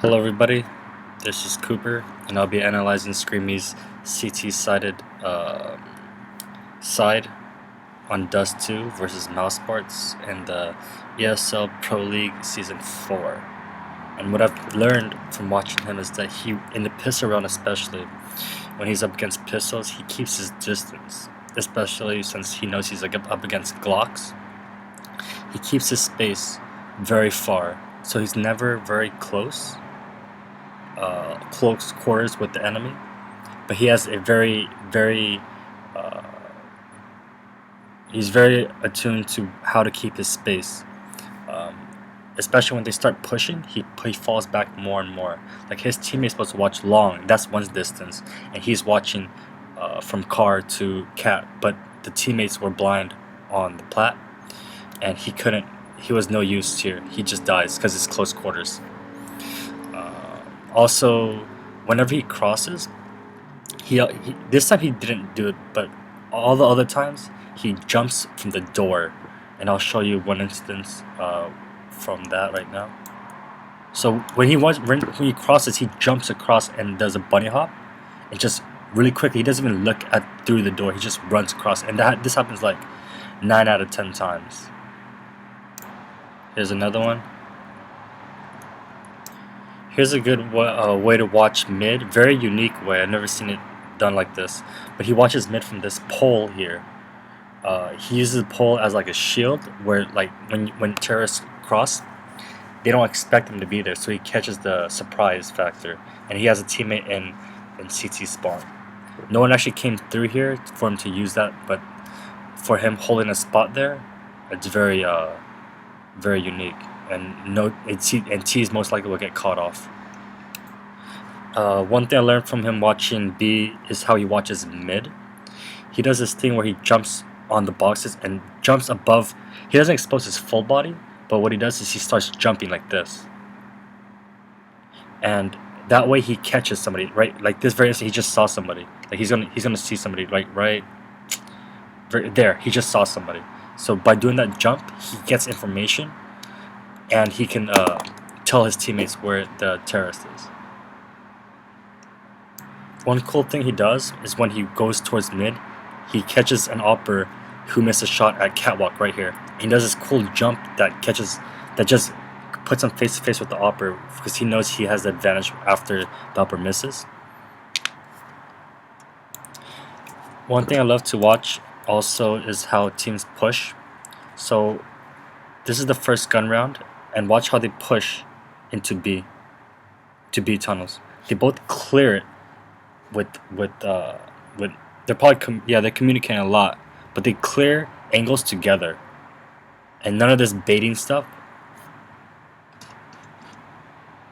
Hello everybody, this is Cooper, and I'll be analyzing Screamy's CT-sided side on Dust2 versus Mousesports in the ESL Pro League Season 4. And what I've learned from watching him is that he, in the pistol round especially, when he's up against pistols, he keeps his distance, especially since he knows he's up against Glocks. He keeps his space very far, so he's never very close quarters with the enemy, but he has a he's very attuned to how to keep his space, especially when they start pushing. He falls back more and more. Like, his teammate's supposed to watch long, that's one's distance, and he's watching from car to cat, but the teammates were blind on the plat, and he was no use here. He just dies because it's close quarters. Also, whenever he crosses, this time he didn't do it, but all the other times he jumps from the door, and I'll show you one instance from that right now. So when he crosses, he jumps across and does a bunny hop, and just really quickly, he doesn't even look through the door. He just runs across, and this happens like 9 out of 10 times. Here's another one. Here's a good way to watch mid. Very unique way. I've never seen it done like this. But he watches mid from this pole here. He uses the pole as like a shield, where like when terrorists cross, they don't expect him to be there, so he catches the surprise factor. And he has a teammate in CT spawn. No one actually came through here for him to use that, but for him holding a spot there, it's very unique. And T's most likely will get caught off. One thing I learned from him watching B is how he watches mid. He does this thing where he jumps on the boxes and jumps above. He doesn't expose his full body, but what he does is he starts jumping like this. And that way he catches somebody, right? Like this very instant, he just saw somebody. Like he's gonna see somebody, like right there. He just saw somebody. So by doing that jump, he gets information, and he can tell his teammates where the terrorist is. One cool thing he does is when he goes towards mid, he catches an opper who missed a shot at catwalk right here. He does this cool jump that just puts him face to face with the opper, because he knows he has the advantage after the opper misses. One thing I love to watch also is how teams push. So this is the first gun round, and watch how they push into B tunnels. They both clear it with they're probably they're communicating a lot, but they clear angles together, and none of this baiting stuff.